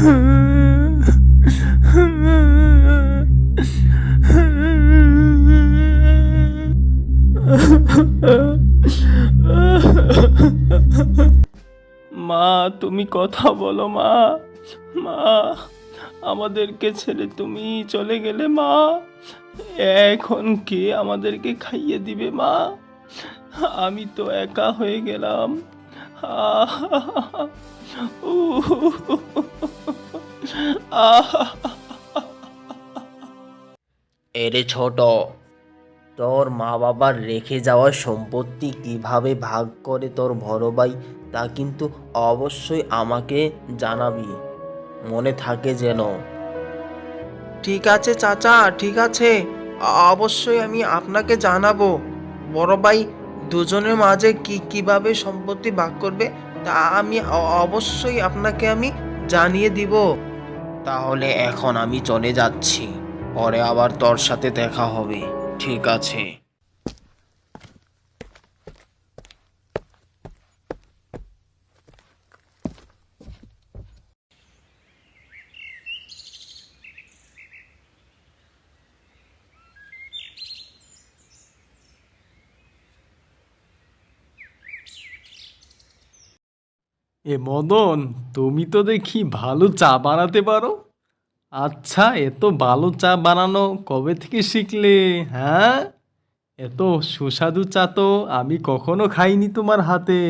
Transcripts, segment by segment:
মা, তুমি কথা বলো মা। মা, আমাদেরকে ছেড়ে তুমি চলে গেলে মা, এখন কে আমাদেরকে খাইয়ে দিবে মা? আমি তো একা হয়ে গেলাম। আহ, উহ, আহ। এরে ছোট, তোর মা বাবার রেখে যাওয়া সম্পত্তি কিভাবে ভাগ করে তোর বড় ভাই তা কিন্তু অবশ্যই আমাকে জানাবি, মনে থাকে যেন। ঠিক আছে চাচা, ঠিক আছে, অবশ্যই আমি আপনাকে জানাবো। বড় ভাই দুজনের মাঝে কিভাবে সম্পত্তি ভাগ করবে তা আমি অবশ্যই আপনাকে আমি জানিয়ে দিব। তাহলে এখন আমি চলে যাচ্ছি, পরে আবার তোর সাথে দেখা হবে। ঠিক আছে। এ মদন, তুমি তো দেখি ভালো চা বানাতে পারো। আচ্ছা, এত ভালো চা বানানো কবে থেকে শিখলে? হ্যাঁ, এত সুস্বাদু চা তো আমি কখনো খাইনি তোমার হাতে।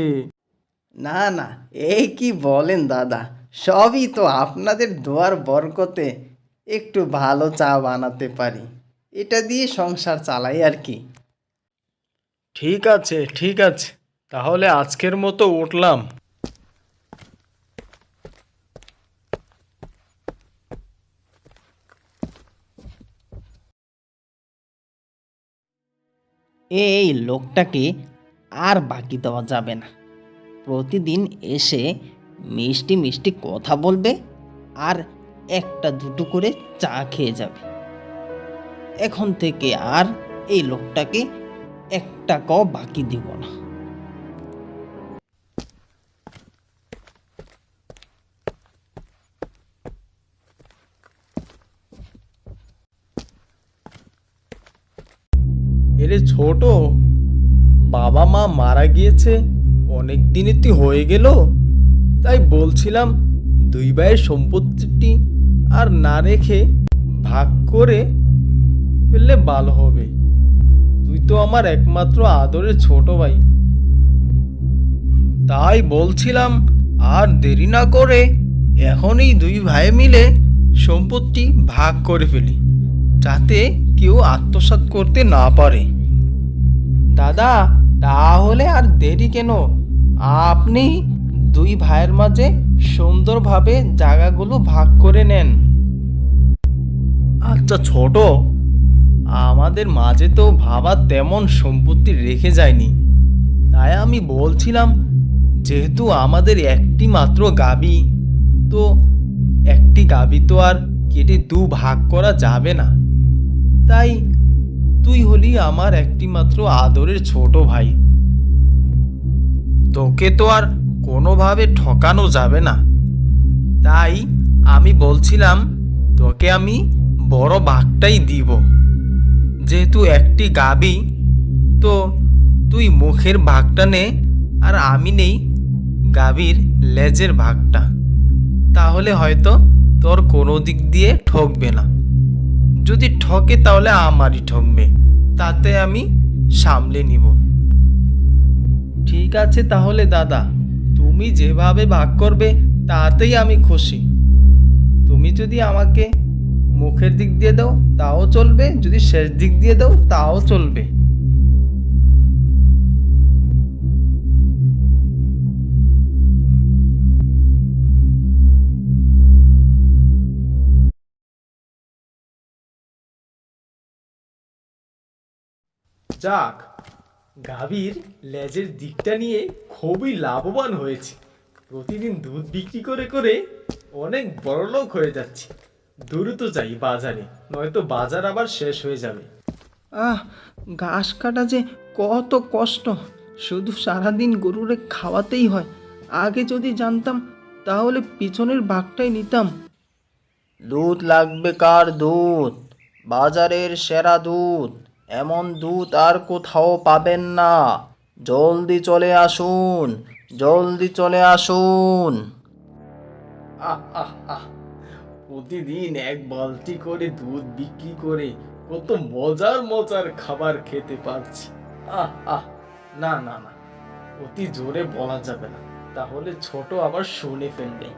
না না, এই কি বলেন দাদা, সবই তো আপনাদের দোয়ার বরকতে একটু ভালো চা বানাতে পারি, এটা দিয়ে সংসার চালাই আর কি। ঠিক আছে, ঠিক আছে, তাহলে আজকের মতো উঠলাম। এই লোকটাকে আর বাকি দেওয়া যাবে না, প্রতিদিন এসে মিষ্টি মিষ্টি কথা বলবে আর একটা দুটো করে চা খেয়ে যাবে। এখন থেকে আর এই লোকটাকে এক টাকাও বাকি দিব না। এরে ছোট, বাবা মা মারা গিয়েছে অনেক দিনই তুই হয়ে গেল, তাই বলছিলাম দুই ভাইয়ের সম্পত্তিটি আর না রেখে ভাগ করে ফেললে ভালো হবে। তুই তো আমার একমাত্র আদরের ছোট ভাই, তাই বলছিলাম আর দেরি না করে এখনই দুই ভাই মিলে সম্পত্তি ভাগ করে ফেলি, যাতে কেউ আত্মসাৎ করতে না পারে। দাদা, তাহলে আর দেরি কেন, আপনি দুই ভাইয়ের মাঝে সুন্দরভাবে জায়গাগুলো ভাগ করে নেন। আচ্ছা ছোট, আমাদের মাঝে তো ভাবা তেমন সম্পত্তি রেখে যায়নি, তাই আমি বলছিলাম যেহেতু আমাদের একটি মাত্র গাভী, তো একটি গাভী তো আর কেটে দু ভাগ করা যাবে না, তাই তুই হলি আমার একটি মাত্র আদরের ছোট ভাই, তোকে তো আর কোনোভাবে ঠকানো যাবে না, তাই আমি বলছিলাম তোকে আমি বড় ভাগটাই দিব। যেহেতু একটি গাবি, তো তুই মুখের ভাগটা নে আর আমি নেই গাভীর লেজের ভাগটা, তাহলে হয়তো তোর কোনো দিক দিয়ে ঠকবে না। যদি ঠকে তাহলে আমারই ঠকবে, তাতে আমি সামলে নিব। ঠিক আছে তাহলে দাদা, তুমি যেভাবে ভাগ করবে তাতেই আমি খুশি। তুমি যদি আমাকে মুখের দিক দিয়ে দাও তাও চলবে, যদি শেষ দিক দিয়ে দাও তাও চলবে। যাক, গাভীর লেজের দিকটা নিয়ে খুবই লাভবান হয়েছে। প্রতিদিন দুধ বিক্রি করে করে অনেক বড়লোক হয়ে যাচ্ছে। দ্রুত যাই বাজারে, নয়তো বাজার আবার শেষ হয়ে যাবে। ঘাস কাটা যে কত কষ্ট, শুধু সারাদিন গরুরে খাওয়াতেই হয়। আগে যদি জানতাম তাহলে পিছনের ভাগটাই নিতাম। দুধ লাগবে কার? দুধ বাজারের সেরা দুধ, এমন দুধ আর কোথাও পাবেন না। জলদি চলে আসুন, জলদি চলে আসুন। প্রতিদিন এক বালতি করে দুধ বিক্রি করে কত মজার মজার খাবার খেতে পারছি। আহ আহ না না না, অতি জোরে বলা যাবে না, তাহলে ছোট আবার শুনে ফেলবে।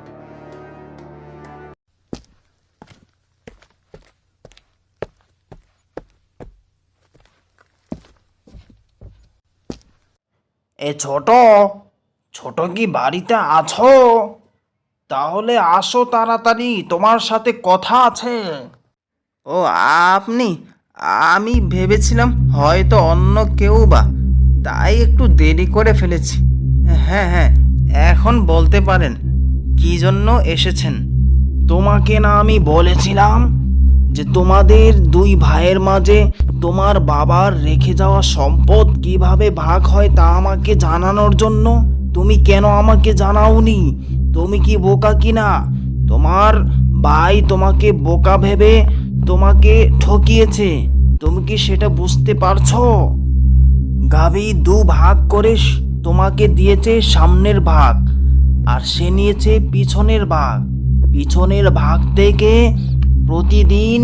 এ ছোট, ছোট কি বাড়িতে আছো? তাহলে আসো তাড়াতাড়ি, তোমার সাথে কথা আছে। ও, আপনি? আমি ভেবেছিলাম হয়তো অন্য কেউ বা, তাই একটু দেরি করে ফেলেছি। হ্যাঁ হ্যাঁ, এখন বলতে পারেন কি জন্য এসেছেন। তোমাকে না আমি বলেছিলাম যে তোমাদের দুই ভাইয়ের মাঝে তোমার বাবার রেখে যাওয়া সম্পদ কিভাবে ভাগ হয় তা আমাকে জানানোর জন্য? তুমি কেন আমাকে জানাওনি? তুমি কি বোকা কিনা? তোমার ভাই তোমাকে বোকা ভেবে তোমাকে ঠকিয়েছে, তুমি কি সেটা বুঝতে পারছো? গাভী দু ভাগ করে তোমাকে দিয়েছে সামনের ভাগ, আর সে নিয়েছে পিছনের ভাগ। পিছনের ভাগ থেকে প্রতিদিন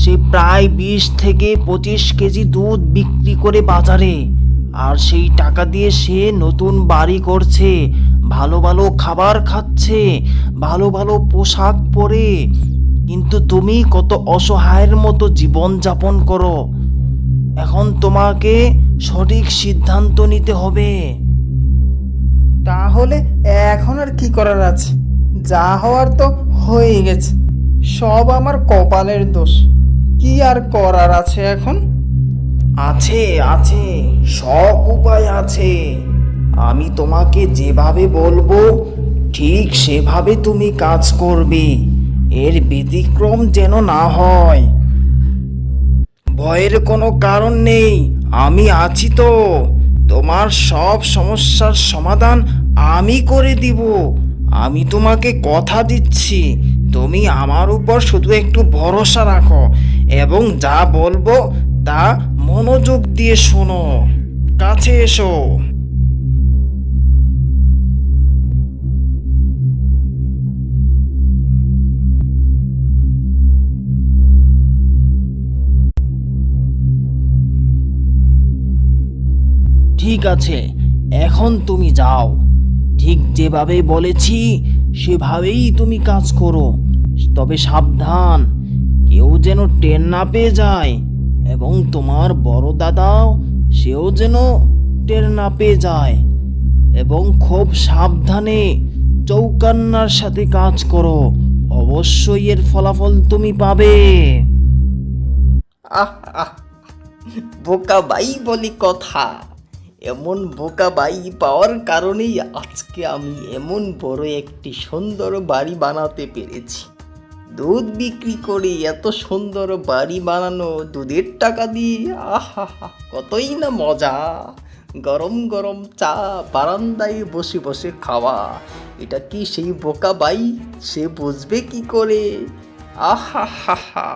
সে প্রায় 20 থেকে 25 কেজি দুধ বিক্রি করে বাজারে, আর সেই টাকা দিয়ে সে নতুন বাড়ি করছে, ভালো ভালো খাবার খাচ্ছে, ভালো ভালো পোশাক পরে। কিন্তু তুমি কত অসহায়ের মতো জীবন যাপন করো। এখন তোমাকে সঠিক সিদ্ধান্ত নিতে হবে। তাহলে এখন আর কি করার আছে? যা হওয়ার তো হয়ে গেছে, সব আমার কপালের দোষ। কি আর করার আছে এখন? আছে আছে, সব উপায় আছে। আমি তোমাকে যেভাবে বলবো ঠিক সেভাবে তুমি কাজ করবে, এর ব্যতিক্রম যেন না হয়। ভয়ের কোনো কারণ নেই, আমি আছি তো। তোমার সব সমস্যার সমাধান আমি করে দিব। আমি তোমাকে কথা দিচ্ছি, তুমি আমার উপর শুধু একটু ভরসা রাখো এবং যা বলবো তা মনোযোগ দিয়ে শোনো। কাছে এসো। ঠিক আছে, এখন তুমি যাও। ঠিক যেভাবে বলেছি সেভাবেই তুমি কাজ করো। তবে সাবধান, কেউ যেন টের না পেয়ে যায়, এবং তোমার বড় দাদাও সেও যেন টের না পেয়ে যায়। এবং খুব সাবধানে চৌকান্নার সাথে কাজ করো, অবশ্যই এর ফলাফল তুমি পাবে। আহ আহ, বোকা বাই বলি কথা। এমন বোকা বাই পাওয়ার কারণেই আজকে আমি এমন বড় একটি সুন্দর বাড়ি বানাতে পেরেছি। দুধ বিক্রি করে এত সুন্দর বাড়ি বানানো দুধের টাকা দিয়ে, আহা হা, কতই না মজা। গরম গরম চা বারান্দায় বসে বসে খাওয়া, এটা কি সেই বোকা বাই? সে বুঝবে কি করে? আহা হা হা।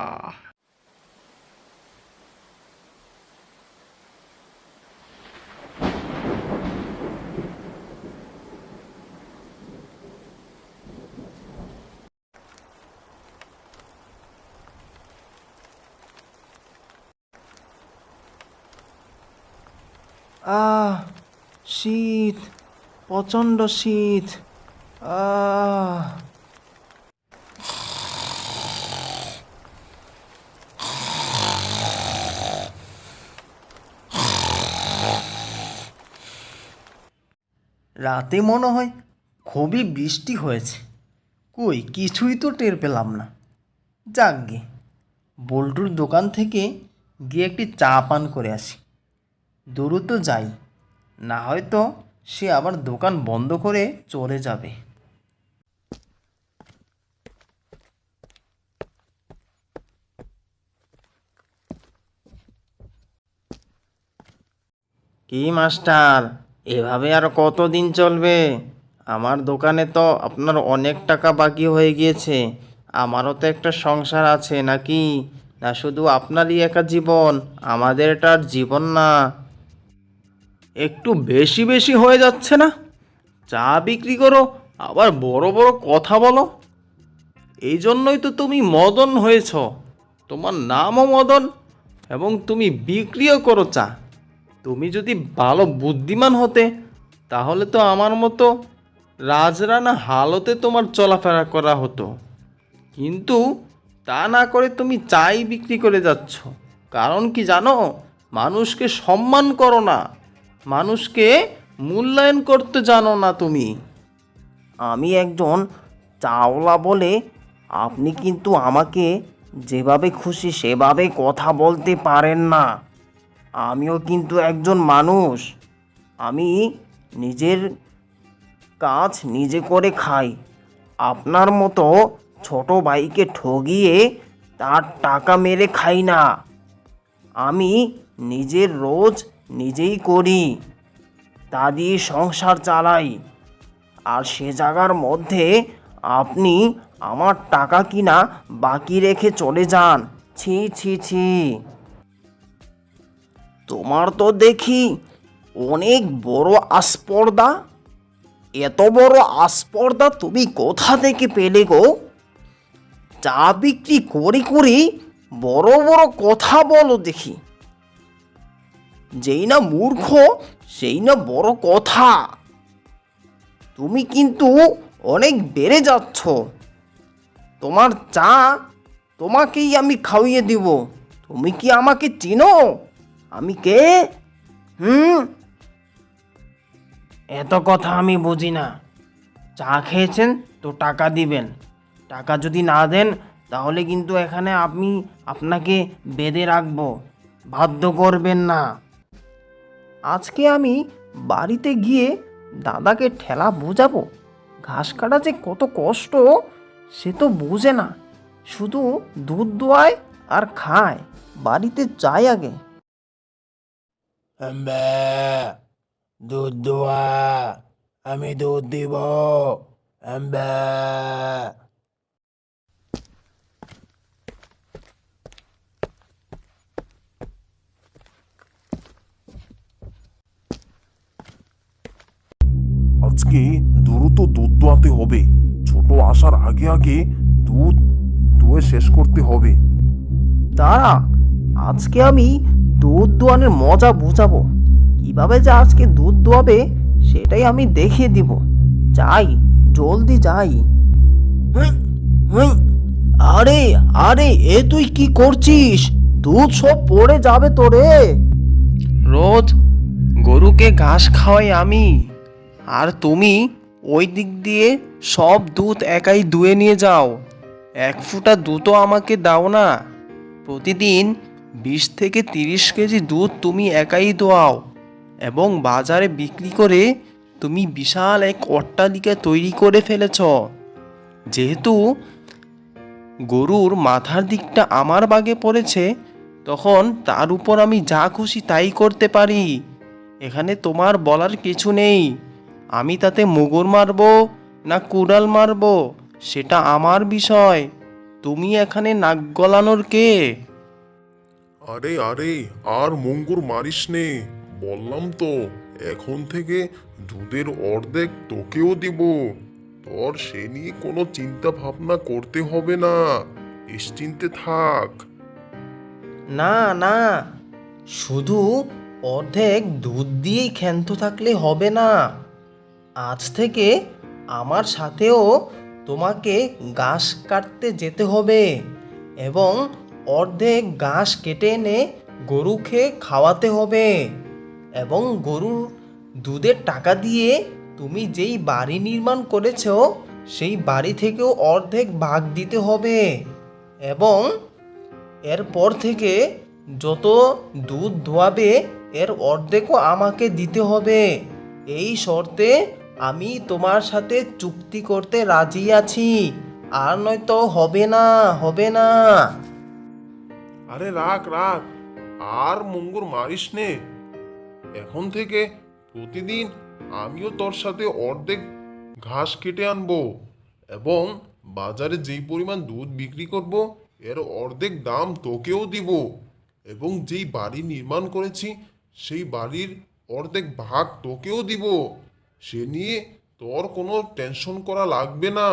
আহ, শীত, প্রচণ্ড শীত। আহ, রাতে মনে হয় খুবই বৃষ্টি হয়েছে, কই কিছুই তো টের পেলাম না। যাকগে, বল্টুর দোকান থেকে গিয়ে একটি চা পান করে আসি। দ্রুত যাই, না হয়তো সে আবার দোকান বন্ধ করে চলে যাবে। কি মাস্টার, এভাবে আর কতদিন চলবে? আমার দোকানে তো আপনার অনেক টাকা বাকি হয়ে গিয়েছে। আমারও তো একটা সংসার আছে নাকি? না শুধু আপনারই একা জীবন, আমাদের এটা আর জীবন না। একটু বেশি বেশি হয়ে যাচ্ছে না? চা বিক্রি করো, আবার বড় বড় কথা বলো। এই জন্যই তো তুমি মদন হয়েছ। তোমার নামও মদন, এবং তুমি বিক্রিও করো চা। তুমি যদি ভালো বুদ্ধিমান হতে, তাহলে তো আমার মতো রাজরানা হালতে তোমার চলাফেরা করা হতো। কিন্তু তা না করে তুমি চাই বিক্রি করে যাচ্ছ। কারণ কি জানো? মানুষকে সম্মান করো না, মানুষকে মূল্যায়ন করতে জানো না তুমি। আমি একজন চাওলা বলে আপনি কিন্তু আমাকে যেভাবে খুশি সেভাবে কথা বলতে পারেন না। আমিও কিন্তু একজন মানুষ। আমি নিজের কাজ নিজে করে খাই। আপনার মতো ছোট ভাইকে ঠগিয়ে তার টাকা মেরে খাই না। আমি নিজের রোজ নিজেই করি, তা দিয়ে সংসার চালাই। আর সে জায়গার মধ্যে আপনি আমার টাকা কিনা বাকি রেখে চলে যান। ছি ছি ছি। তোমার তো দেখি অনেক বড় আস্পর্ধা। এত বড় আস্পর্ধা তুমি কোথা থেকে পেলে গো? চা বিক্রি করে করে বড় বড় কথা বলো দেখি। যেই না মূর্খ সেই না বড় কথা। তুমি কিন্তু অনেক বেড়ে যাচ্ছ। তোমার চা তোমাকেই আমি খাইয়ে দিব। তুমি কি আমাকে চিনো? আমি কে? হুম, এত কথা আমি বুঝি না। চা খেয়েছেন তো টাকা দিবেন। টাকা যদি না দেন তাহলে কিন্তু এখানে আমি আপনাকে বেঁধে রাখবো। বাধ্য করবেন না। আজকে আমি বাড়িতে গিয়ে দাদাকে ঠেলা বোঝাবো। ঘাস কাটা যে কত কষ্ট সে তো বোঝে না, শুধু দুধ দোয়ায় আর খায়। বাড়িতে যাই আগে। দুধ দোয়া, আমি দুধ দিব। আজকে দ্রুত দুধ দোয়াতে হবে। ছোট আসার আগে আগে দুধ দুয়ে শেষ করতে হবে। দাঁড়া, আজকে আমি দুধ দোয়ানোর মজা বুঝাবো। কিভাবে যে আজকে দুধ দোয়াবে সেটাই আমি দেখিয়ে দিব। যাই, জলদি যাই। আরে আরে, এ তুই কি করছিস? দুধ সব পড়ে যাবে তো রে। রোজ গরুকে ঘাস খাওয়াই আমি, আর তুমি ওই দিক দিয়ে সব দুধ একাই দুয়ে নিয়ে যাও। এক ফুটা দুধও আমাকে দাও না। প্রতিদিন 20 থেকে 30 কেজি দুধ তুমি একাই দোয়াও, এবং বাজারে বিক্রি করে তুমি বিশাল এক অট্টালিকা তৈরি করে ফেলেছ। যেহেতু গরুর মাথার দিকটা আমার বাগে পড়েছে, তখন তার উপর আমি যা খুশি তাই করতে পারি। এখানে তোমার বলার কিছু নেই। আমি তাতে মুগুর মারবো না কুড়াল মারবো সেটা আমার বিষয়। তুমি এখানে নাক গলানোর কে? আরে আরে, আর মঙ্গুর মারিস নে। বললাম তো, এখন থেকে দুধের অর্ধেক তোকেও দিব। তোর সে নিয়ে কোনো চিন্তা ভাবনা করতে হবে না, নিশ্চিন্তে থাক। না না, শুধু অর্ধেক দুধ দিয়েই ক্ষান্ত থাকলে হবে না। আজ থেকে আমার সাথেও তোমাকে ঘাস কাটতে যেতে হবে, এবং অর্ধেক ঘাস কেটে এনে গরুকে খাওয়াতে হবে, এবং গরুর দুধের টাকা দিয়ে তুমি যেই বাড়ি নির্মাণ করেছো সেই বাড়ি থেকেও অর্ধেক ভাগ দিতে হবে, এবং এরপর থেকে যত দুধ দোয়াবে এর অর্ধেকও আমাকে দিতে হবে। এই শর্তে আমি তোমার সাথে চুক্তি করতে রাজি আছি। আর নয়তো হবে না, হবে না। আরে রাখ রাখ, আর মঙ্গুর মারিস নে। এখন থেকে প্রতিদিন আমিও তোর সাথে অর্ধেক ঘাস কেটে আনবো এবং বাজারে যেই পরিমাণ দুধ বিক্রি করব এর অর্ধেক দাম তোকেও দিব এবং যেই বাড়ি নির্মাণ করেছি সেই বাড়ির অর্ধেক ভাগ তোকেও দিব। সে নিয়ে তোর কোনো টেনশন করা লাগবে না।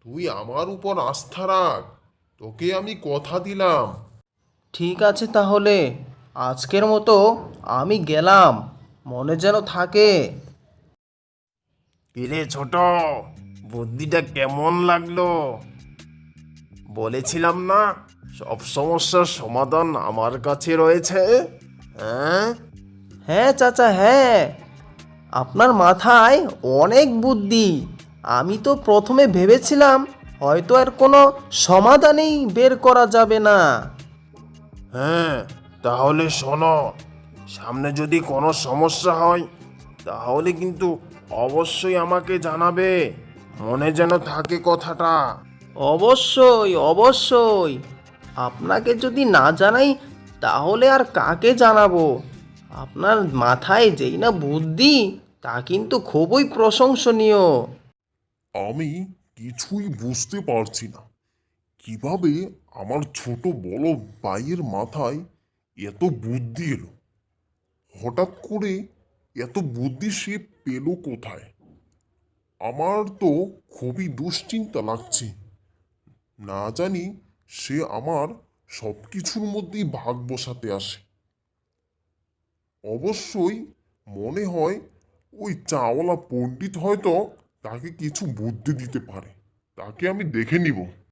তুই আমার উপর আস্থা রাখ, তোকে আমি কথা দিলাম। ঠিক আছে তাহলে, আজকের মতো আমি গেলাম, মনে যেন থাকে। কিরে ছোট, বুদ্ধিটা কেমন লাগলো? বলেছিলাম না সব সমস্যার সমাধান আমার কাছে রয়েছে। হ্যাঁ, হ্যাঁ চাচা, হ্যাঁ, আপনার মাথায় অনেক বুদ্ধি। আমি তো প্রথমে ভেবেছিলাম হয়তো আর কোনো সমাধানই বের করা যাবে না। হ্যাঁ, তাহলে শোনো, সামনে যদি কোনো সমস্যা হয় তাহলে কিন্তু অবশ্যই আমাকে জানাবে, মনে যেন থাকে কথাটা। অবশ্যই অবশ্যই, আপনাকে যদি না জানাই তাহলে আর কাকে জানাবো? আপনার মাথায় যেই না বুদ্ধি, তা কিন্তু খুবই প্রশংসনীয়। আমি কিছুই বুঝতে পারছি না কিভাবে আমার ছোট বড় ভাইয়ের মাথায় এত বুদ্ধি এলো। হঠাৎ করে এত বুদ্ধি সে পেল কোথায়? আমার তো খুবই দুশ্চিন্তা লাগছে। না জানি সে আমার সব কিছুর মধ্যেই ভাগ বসাতে আসে। অবশ্যই মনে হয় ওই চাওয়ালা পণ্ডিত হয়তো তাকে কিছু বুদ্ধি দিতে পারে। তাকে আমি দেখে নিব।